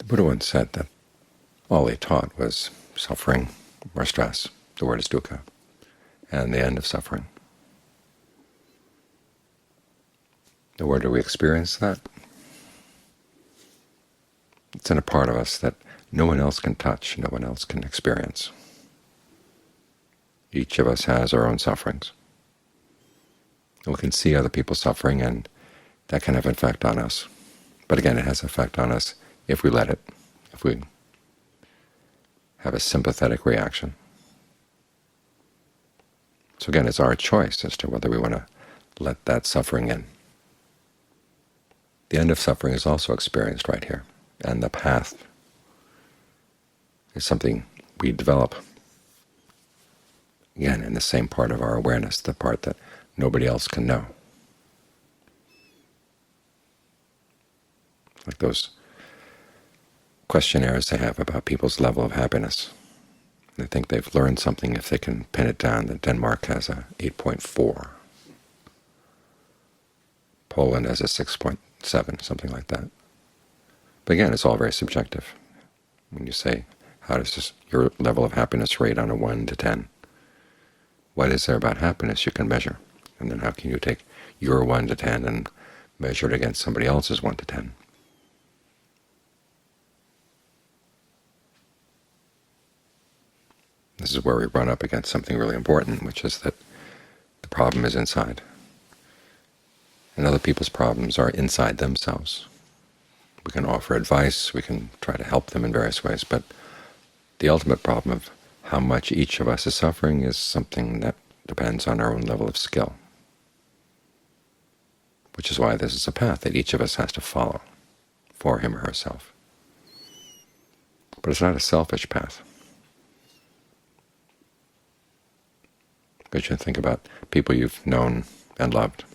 Buddha once said that all he taught was suffering or stress. The word is dukkha, and the end of suffering. Now, where do we experience that? It's in a part of us that no one else can touch, no one else can experience. Each of us has our own sufferings. We can see other people suffering, and that can have an effect on us. But again, it has an effect on us if we let it, if we have a sympathetic reaction. So again, it's our choice as to whether we want to let that suffering in. The end of suffering is also experienced right here, and the path is something we develop, again, in the same part of our awareness, the part that nobody else can know. Like those questionnaires they have about people's level of happiness. They think they've learned something if they can pin it down that Denmark has a 8.4, Poland has a 6.7, something like that. But again, it's all very subjective. When you say, how does your level of happiness rate on a 1 to 10? What is there about happiness you can measure? And then how can you take your 1 to 10 and measure it against somebody else's 1 to 10? This is where we run up against something really important, which is that the problem is inside. And other people's problems are inside themselves. We can offer advice, we can try to help them in various ways, but the ultimate problem of how much each of us is suffering is something that depends on our own level of skill, which is why this is a path that each of us has to follow for him or herself. But it's not a selfish path. Because you think about people you've known and loved,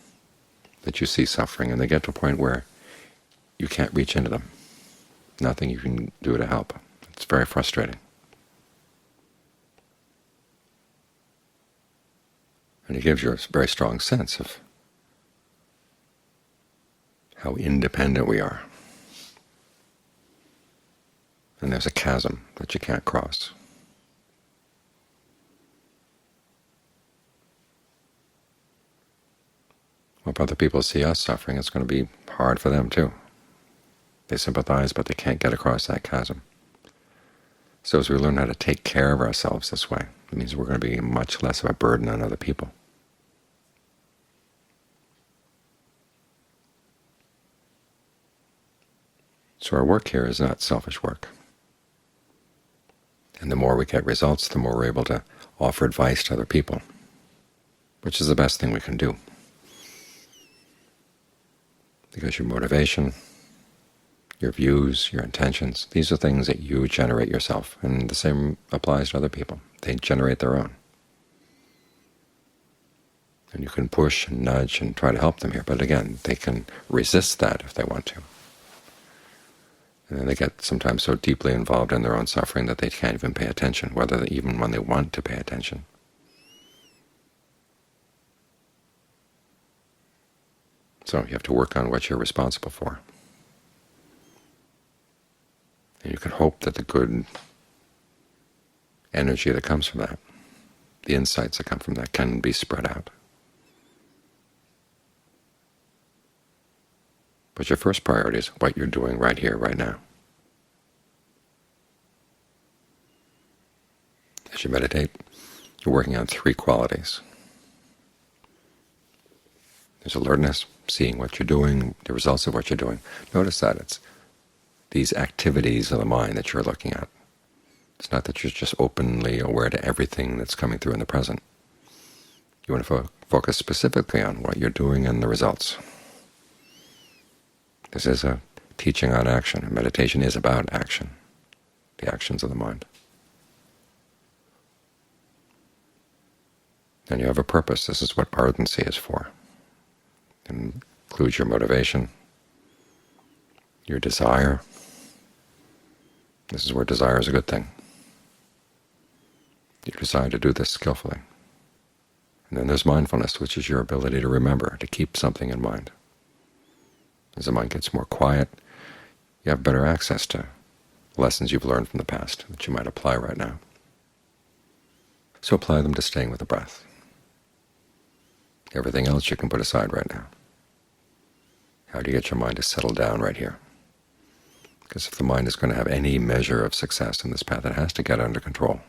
that you see suffering, and they get to a point where you can't reach into them. Nothing you can do to help. It's very frustrating. And it gives you a very strong sense of how independent we are. And there's a chasm that you can't cross. If other people see us suffering, it's going to be hard for them too. They sympathize, but they can't get across that chasm. So as we learn how to take care of ourselves this way, it means we're going to be much less of a burden on other people. So our work here is not selfish work. And the more we get results, the more we're able to offer advice to other people, which is the best thing we can do. Because your motivation, your views, your intentions, these are things that you generate yourself, and the same applies to other people. They generate their own. And you can push and nudge and try to help them here, but again, they can resist that if they want to. And then they get sometimes so deeply involved in their own suffering that they can't even pay attention, even when they want to pay attention. So you have to work on what you're responsible for. And you can hope that the good energy that comes from that, the insights that come from that, can be spread out. But your first priority is what you're doing right here, right now. As you meditate, you're working on 3 qualities. There's alertness, seeing what you're doing, the results of what you're doing. Notice that it's these activities of the mind that you're looking at. It's not that you're just openly aware to everything that's coming through in the present. You want to focus specifically on what you're doing and the results. This is a teaching on action, and meditation is about action, the actions of the mind. And you have a purpose. This is what ardency is for. It includes your motivation, your desire. This is where desire is a good thing. You desire to do this skillfully. And then there's mindfulness, which is your ability to remember, to keep something in mind. As the mind gets more quiet, you have better access to lessons you've learned from the past that you might apply right now. So apply them to staying with the breath. Everything else you can put aside right now. How do you get your mind to settle down right here? Because if the mind is going to have any measure of success in this path, it has to get under control.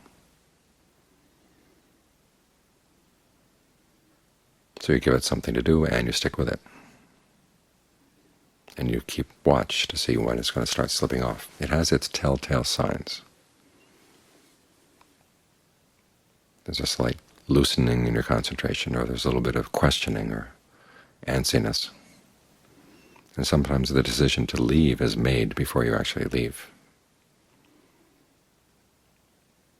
So you give it something to do, and you stick with it. And you keep watch to see when it's going to start slipping off. It has its telltale signs. There's a slight loosening in your concentration, or there's a little bit of questioning or antsiness. And sometimes the decision to leave is made before you actually leave,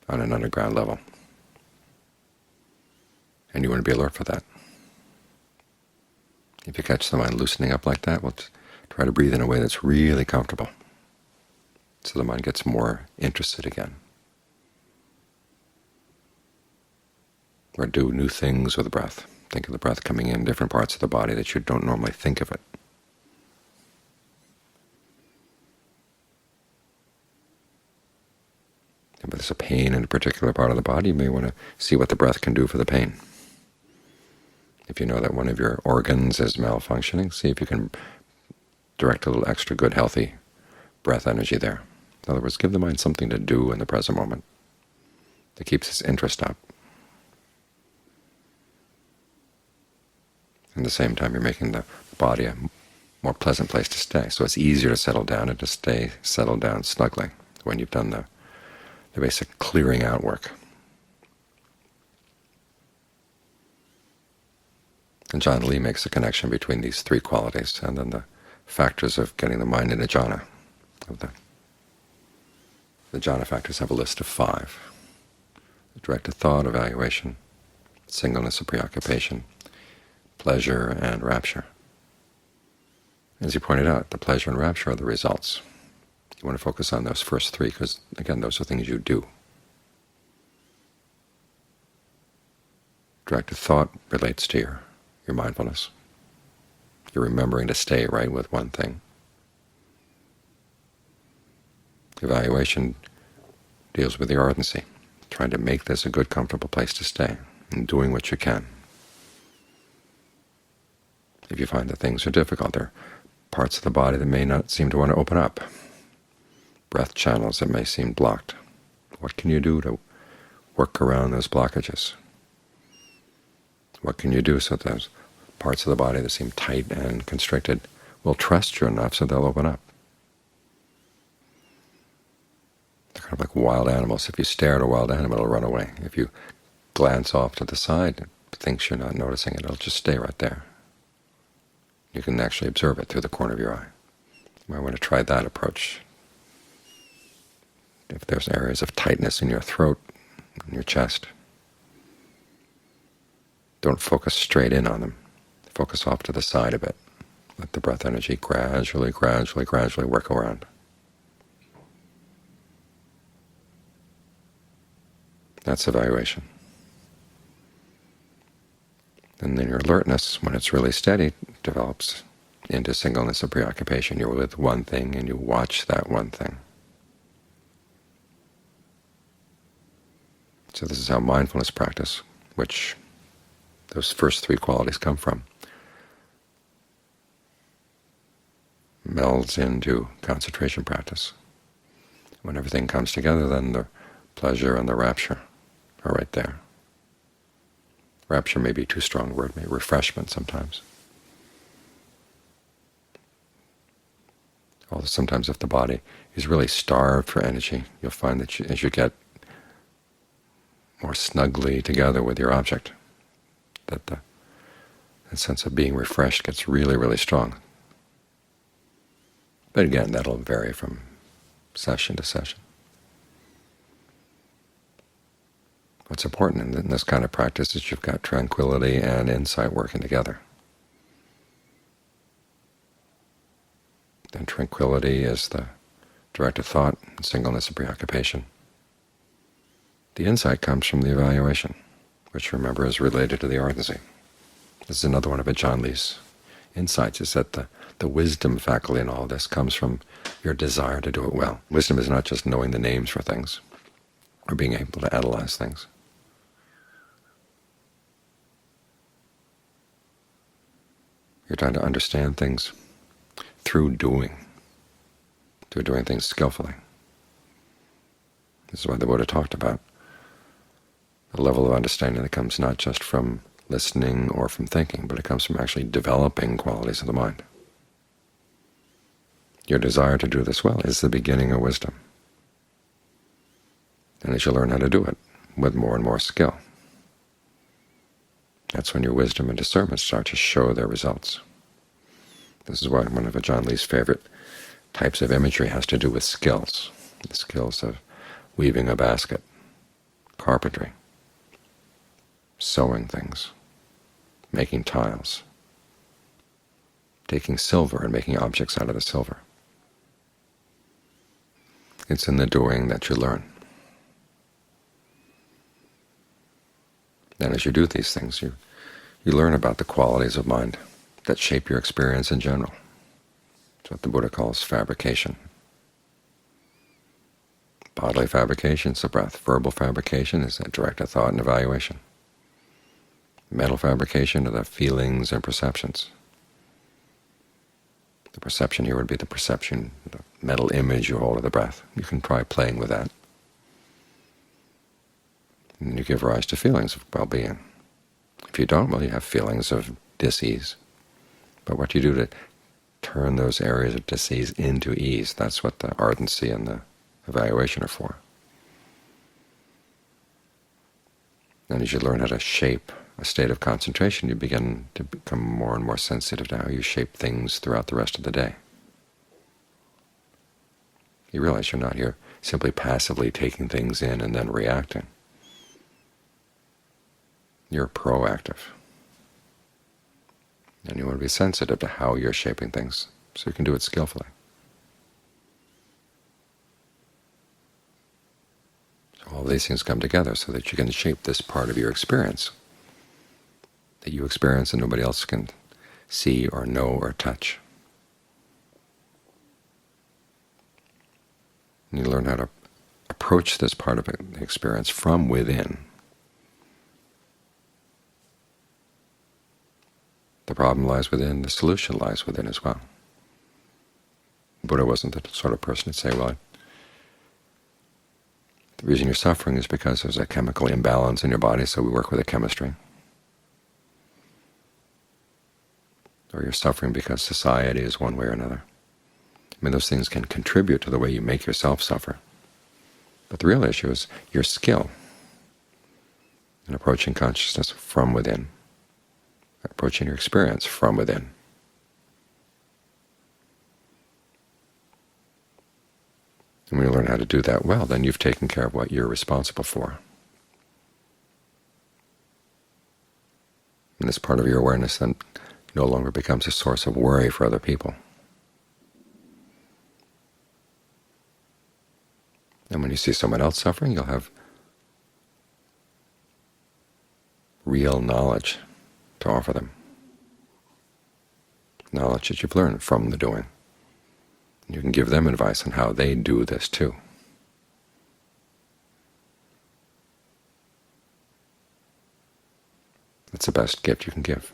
on an underground level. And you want to be alert for that. If you catch the mind loosening up like that, well, try to breathe in a way that's really comfortable, so the mind gets more interested again. Or do new things with the breath. Think of the breath coming in different parts of the body that you don't normally think of it. If there's a pain in a particular part of the body, you may want to see what the breath can do for the pain. If you know that one of your organs is malfunctioning, see if you can direct a little extra good, healthy breath energy there. In other words, give the mind something to do in the present moment that keeps its interest up. At the same time, you're making the body a more pleasant place to stay, so it's easier to settle down and to stay settled down snugly when you've done the basic clearing out work. And John Lee makes a connection between these three qualities and then the factors of getting the mind into jhana. The jhana factors have a list of 5. Directed thought, evaluation, singleness of preoccupation, pleasure, and rapture. As you pointed out, the pleasure and rapture are the results. You want to focus on those first 3 because, again, those are things you do. Directed thought relates to your mindfulness. You're remembering to stay right with one thing. Evaluation deals with your ardency, trying to make this a good, comfortable place to stay, and doing what you can. If you find that things are difficult, there are parts of the body that may not seem to want to open up, breath channels that may seem blocked. What can you do to work around those blockages? What can you do so that those parts of the body that seem tight and constricted will trust you enough so they'll open up? They're kind of like wild animals. If you stare at a wild animal, it'll run away. If you glance off to the side, it thinks you're not noticing it, it'll just stay right there. You can actually observe it through the corner of your eye. You might want to try that approach. If there's areas of tightness in your throat, in your chest, don't focus straight in on them. Focus off to the side a bit. Let the breath energy gradually work around. That's evaluation. And then your alertness, when it's really steady, develops into singleness of preoccupation. You're with one thing and you watch that one thing. So this is how mindfulness practice, which those first 3 qualities come from, melds into concentration practice. When everything comes together, then the pleasure and the rapture are right there. Rapture may be too strong a word, maybe refreshment sometimes. Although sometimes if the body is really starved for energy, you'll find that as you get more snugly together with your object, that the sense of being refreshed gets really strong. But again, that'll vary from session to session. What's important in this kind of practice is you've got tranquility and insight working together. And tranquility is the directed thought, and singleness of preoccupation. The insight comes from the evaluation, which, remember, is related to the ardency. This is another one of Ajaan Lee's insights, is that the the wisdom faculty in all this comes from your desire to do it well. Wisdom is not just knowing the names for things or being able to analyze things. You're trying to understand things through doing things skillfully. This is why the Buddha talked about the level of understanding that comes not just from listening or from thinking, but it comes from actually developing qualities of the mind. Your desire to do this well is the beginning of wisdom. And as you learn how to do it with more and more skill, that's when your wisdom and discernment start to show their results. This is why one of Ajaan Lee's favorite types of imagery has to do with skills, the skills of weaving a basket, carpentry, sewing things, making tiles, taking silver and making objects out of the silver. It's in the doing that you learn. And as you do these things, you learn about the qualities of mind that shape your experience in general. It's what the Buddha calls fabrication. Bodily fabrication is the breath. Verbal fabrication is a directed thought and evaluation. Mental fabrication are the feelings and perceptions. The perception here would be the perception, the mental image you hold of the breath. You can try playing with that. And you give rise to feelings of well-being. If you don't, well, you have feelings of dis-ease. But what you do to turn those areas of dis-ease into ease, that's what the ardency and the evaluation are for. And as you learn how to shape a state of concentration, you begin to become more and more sensitive to how you shape things throughout the rest of the day. You realize you're not here simply passively taking things in and then reacting. You're proactive. And you want to be sensitive to how you're shaping things so you can do it skillfully. So all these things come together so that you can shape this part of your experience that you experience and nobody else can see or know or touch. And you learn how to approach this part of the experience from within. The problem lies within, the solution lies within as well. Buddha wasn't the sort of person to say, well, the reason you're suffering is because there's a chemical imbalance in your body, so we work with the chemistry. Or you're suffering because society is one way or another. I mean, those things can contribute to the way you make yourself suffer. But the real issue is your skill in approaching consciousness from within, approaching your experience from within. And when you learn how to do that well, then you've taken care of what you're responsible for. And this part of your awareness then no longer becomes a source of worry for other people. And when you see someone else suffering, you'll have real knowledge to offer them, knowledge that you've learned from the doing. You can give them advice on how they do this too. It's the best gift you can give.